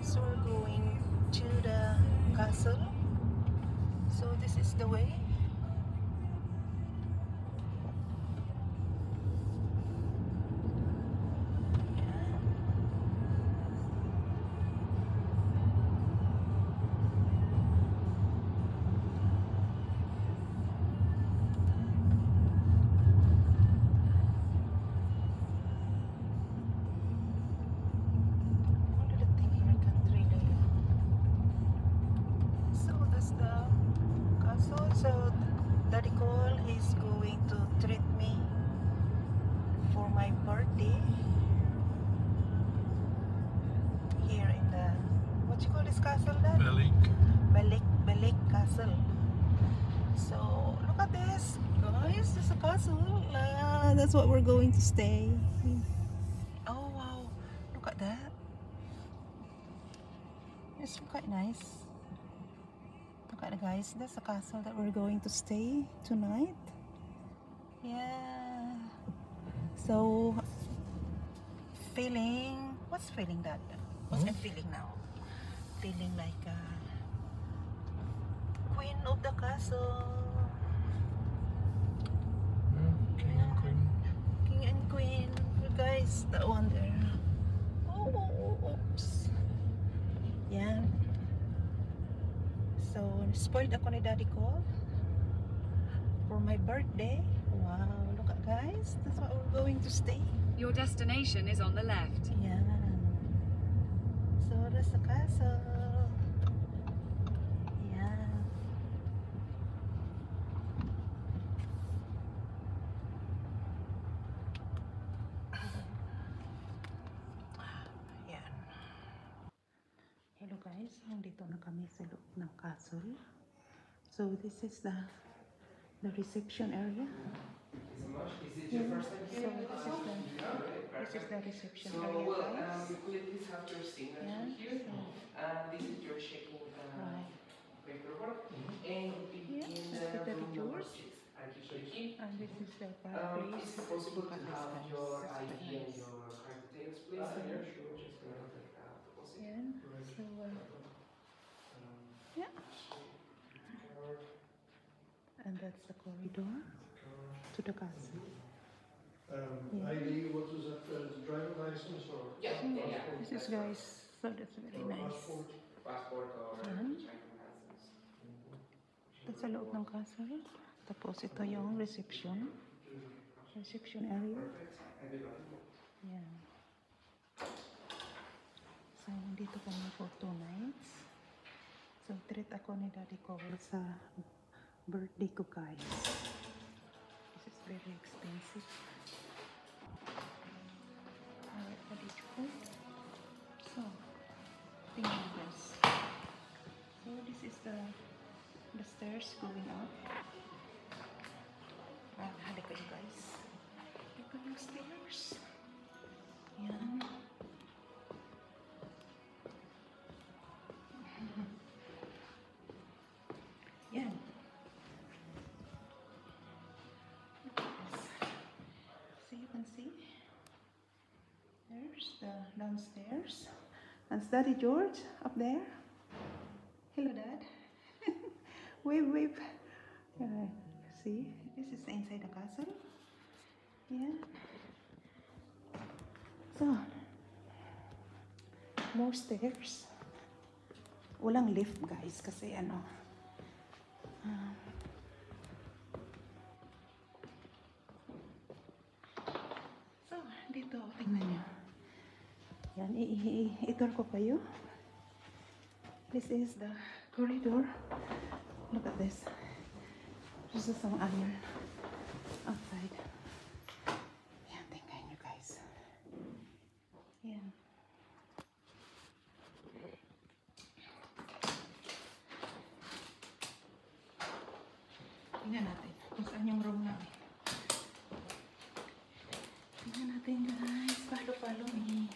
So we're going to the castle. So this is the way. So Daddy Cole is going to treat me for my birthday here in the, what you call this castle, Dad? Balik Castle. So look at this, guys. This is a castle. That's what we're going to stay. Oh wow, look at that. It's quite nice. Look at it, guys. That's the castle that we're going to stay tonight. Yeah. So feeling, what's feeling, Dad? What's I'm feeling now? Feeling like a queen of the castle. King and queen. King and queen. You guys, that one there. Oh, oops. Yeah. So, spoiled ako ni Daddy Cole for my birthday. Wow, look at guys. That's what we're going to stay. Your destination is on the left. Yeah. So, that's the castle. Yeah. Yan. Hello guys, nandito na kami sa loob ng castle. So this is the reception area. Is it your first time here? So this is the reception So, area, guys. could you please have your signature Yeah. here? This is your checking Right. paperwork. And Yeah, in this is the room number tours. 6. I give you the key. And this is the fireplace. Is it possible to Look at have this, your guys. That's ID quite and nice. your card details, please? Yeah, sure. Just gonna take a deposit. Yan. So, yeah. And that's the corridor to the castle. Yeah. ID, what was that? Driver license or Yeah, yeah. This is guys, so that's very nice. passport? Passport or Yan. driving license. Ito sa loob ng castle. Tapos ito yung reception. Reception area. Yan. So, dito kami for 2 nights. So, treat ako ni Daddy Cole sa birthday ko, guys. This is very expensive. Alright, Daddy Cole. So, tingnan mo, guys. So, this is the stairs going up. Halika kayo, guys. Ito yung stairs. Yan. Yan. So you can see, there's the downstairs. That's Daddy George up there. Hello, Dad. Wave, wave. See, this is inside the castle. Yeah. So, more stairs. Walang lift, guys, kasi ano. So, dito, tingnan nyo. Yan, i-tour ko kayo. This is the corridor. Look at this. This is some iron outside. Yan, tingnan nyo, guys. Yan. Tingnan natin kung saan yung room namin. Tingnan natin, guys. Follow me.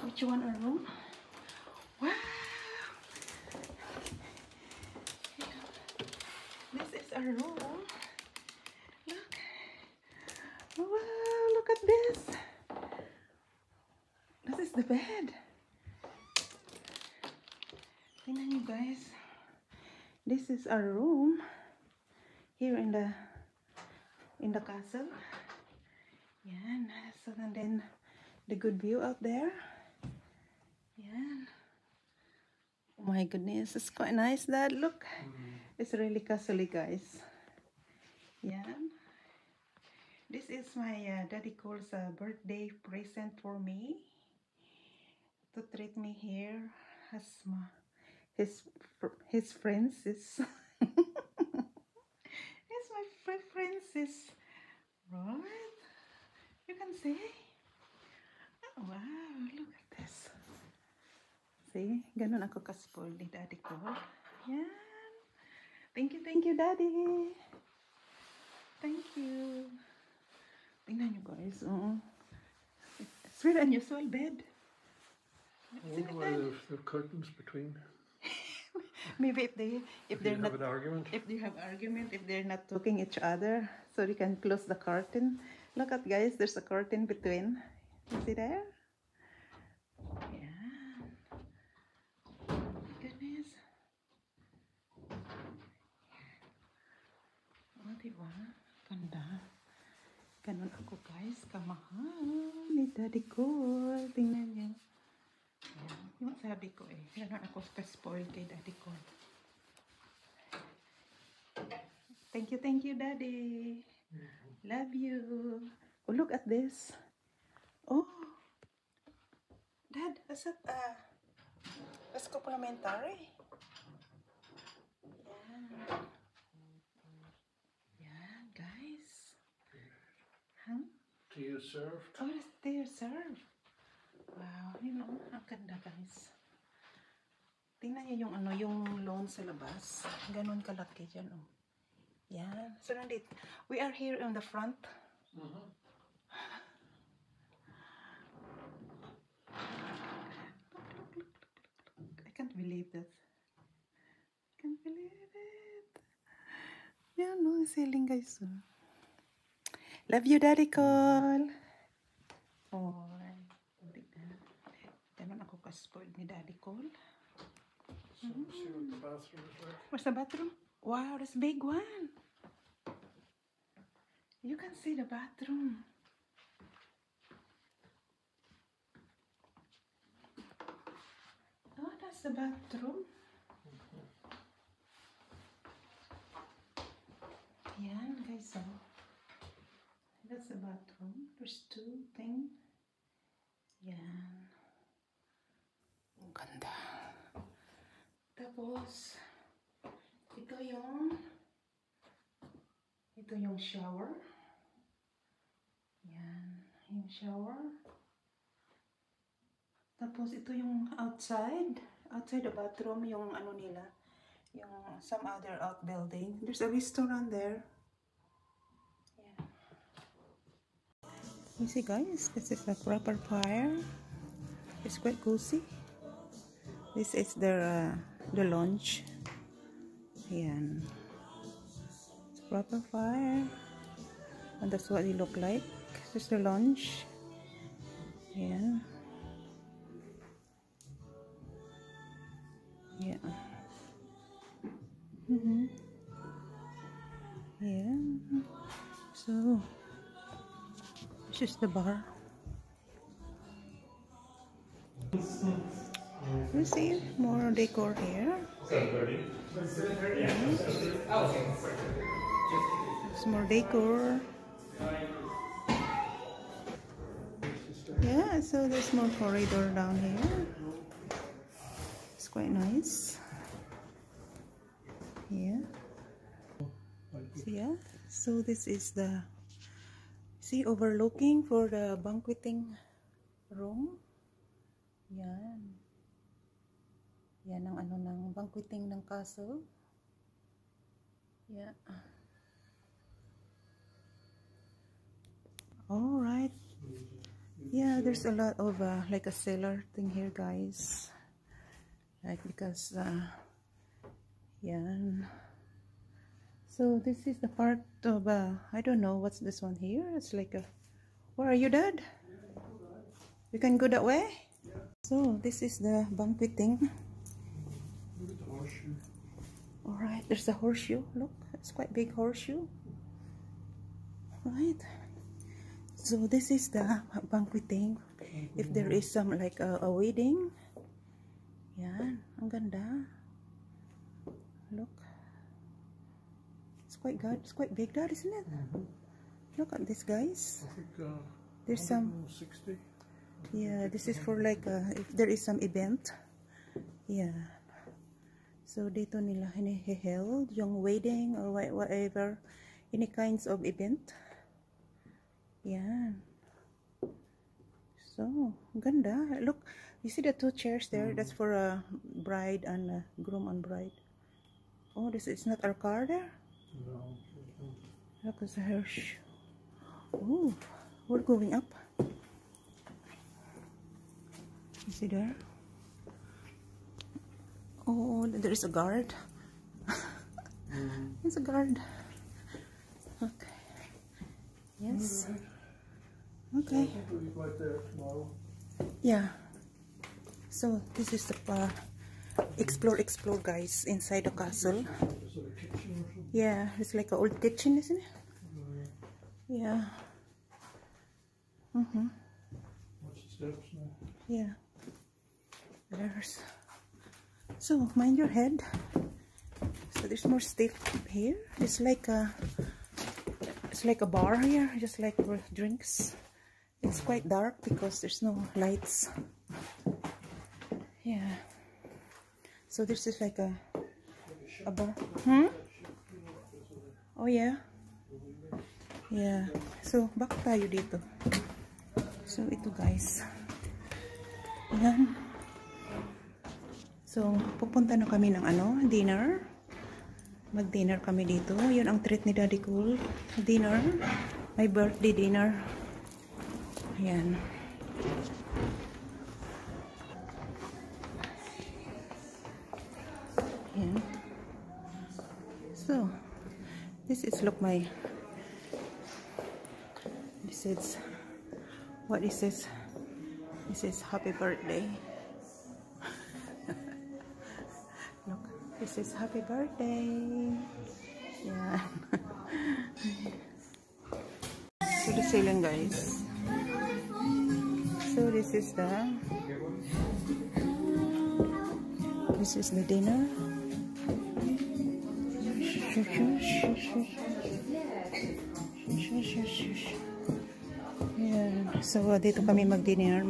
Which one our room? Wow! This is our room. Look. Wow, look at this. This is the bed. Tingnan nyo guys. This is our room here in the castle. Yan. So and then the good view out there. Yan. Oh my goodness, it's quite nice, Dad. Look, it's really castle-y, guys. Yan. This is my Daddy Cole's birthday present for me, to treat me here as his princess. It's my princess, right? You can see. Oh, wow, look at this. See, ganun ako ka-spoiled ni Daddy Cole. Yan. Thank you, Daddy. Thank you. Tingnan nyo guys. It's very unusual bed. I wonder why there are curtains between. Maybe if they're not have an argument. If they have argument, if they're not talking each other, so they can close the curtain. Look at guys, there's a curtain between. You see there? Yeah. Oh my goodness. Oh, diba? Ganda. Ganun ako guys, kamahal ni Daddy Cole. Tingnan niyo. Ayan. Yung sabi ko ganun ako ka-spoil kay Daddy Cole. Thank you, Daddy. Love you. Oh, look at this. Oh, Dad, is that that's complimentary. Yeah, guys. Huh? Do you serve? Oh, they are served. Wow, you know, ang ganda guys. Tingnan niyo yung lawn sa labas. Ganon kalaki dyan, oh. Yan. So, we are here on the front. I can't believe that. I can't believe it. Yan, no, ceiling guys. Oh. Love you, Daddy Cole. Oh, ganun ako ka-spoiled ni Daddy Cole. So, see what the bathroom is like. Where's the bathroom? Wow, that's a big one. You can see the bathroom. Oh, that's the bathroom. Yan, guys. So, that's the bathroom. There's two things. Yan. Ang ganda. Tapos, ito yung shower. Yan, yung shower. Tapos, ito yung outside the bathroom, yung ano nila, yung some other outbuilding. There's a restaurant there. Yeah. You see guys, this is a proper fire. It's quite cozy. This is the lounge. Ayan. It's proper fire. And that's what it look like. This is the lounge. Ayan. Yeah. Yeah. So, this is the bar. You see more decor here. There's more decor. Yeah, so there's more corridor down here. It's quite nice. Yeah. So yeah, so this is the, see, overlooking for the banqueting room. Yan. Yan ang ano ng banqueting ng castle. Yeah. All right. Yeah, there's a lot of like a cellar thing here, guys. Like because yan. So this is the part of I don't know what's this one here. It's like a, where are you, Dad? We can go that way. So this is the banqueting. horseshoe. Alright, there's a horseshoe. Look, it's quite big horseshoe. Right. So this is the banqueting. If there is some like a wedding. Yan, ang ganda. Look. It's quite good. It's quite big, Dad, isn't it? Look at this, guys. I think There's some 60. Yeah, this is for like if there is some event. Yeah. So dito nila held yung wedding or whatever, any kinds of event. Yeah. So, ganda. Look, you see the two chairs there? That's for a bride and groom and bride. Oh, this is not our car there? No. Look, it's a Hirsch. Oh, we're going up. You see there? Oh, there is a guard. There's a guard. Okay. Yes. Okay. We'll be right there tomorrow. Yeah. So this is the explore guys inside the castle. Is it a kitchen or something? Yeah, it's like an old kitchen, isn't it? Yeah. What's the steps now? Yeah. There's. So mind your head. So there's more stuff here. It's like a bar here, just like for drinks. It's quite dark because there's no lights. Yeah. So this is like a bar. Oh yeah. Yeah. So back tayo dito. So ito guys. Ayan. So pupunta na kami ng dinner. Mag-dinner kami dito. Yun ang treat ni Daddy Cool. Dinner. My birthday dinner. Ayan. Ayan. So, this is look my. This is what is this? This is happy birthday. Look, this is happy birthday. Yeah. So the ceiling, guys. So this is the dinner. Yeah. So dito kami mag-dinner.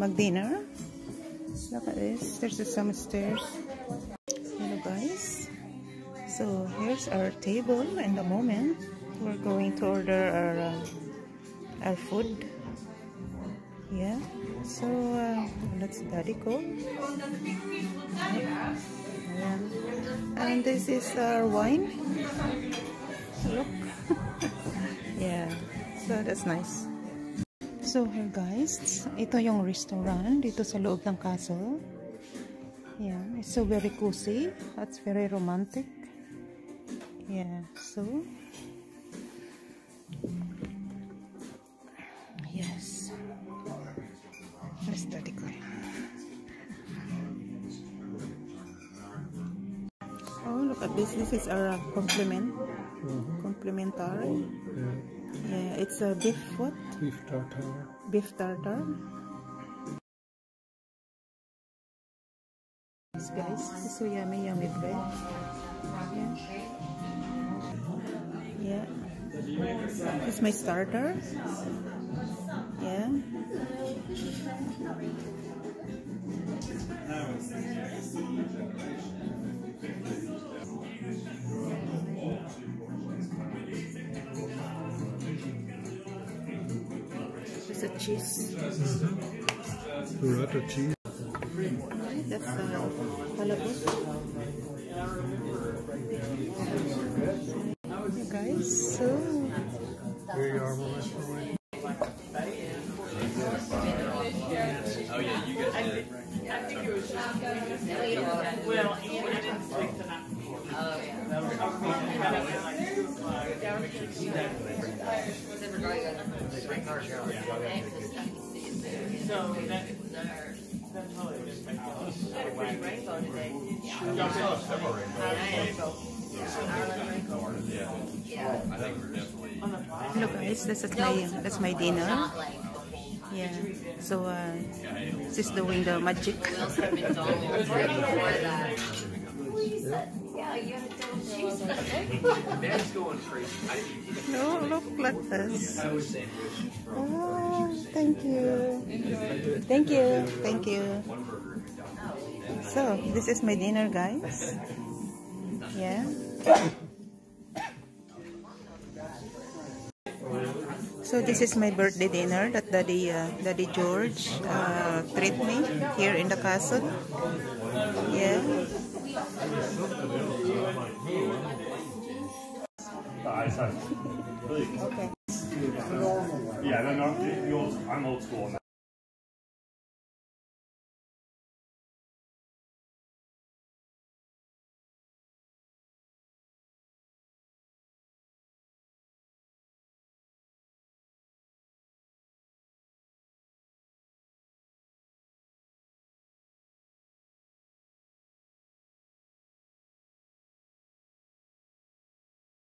Look at this. There's some stairs. Hello guys. So here's our table. In the moment, we're going to order our food. Yeah. So let's Daddy go. Yeah. And this is our wine. Look. Yeah. So that's nice. So here guys, ito yung restaurant dito sa loob ng castle. Yeah, it's so very cozy. It's very romantic. Yeah, so yes. Let's study ko. Oh, look at this. This is our complimentary. Yeah, it's a beef what? Beef tartare. Beef tartare. Yes, guys, it's so yummy bread. Yeah. Yeah. It's my starter. Yeah. There's a cheese. Burrata cheese. That's halibut. You guys, so Here you are, Melissa. Oh yeah, you guys did. I think it was just well, I didn't speak to that before. Oh yeah. So that's totally different. Had a pretty rainbow today. Yeah, I saw several rainbows. Yeah. I think we're definitely. Look guys, that's my dinner. Not like, Yeah. So this is doing the magic. we also had McDonald's right before that. Yeah, you have a double cheeseburger. Man's going crazy. No, look like this. I was sandwich from Oh, thank you. Thank you. Thank you. one burger. So, this is my dinner, guys. Yeah. So, this is my birthday dinner that Daddy George treat me here in the castle. Yeah. Okay. Okay. Yeah, no, yours, I'm old school on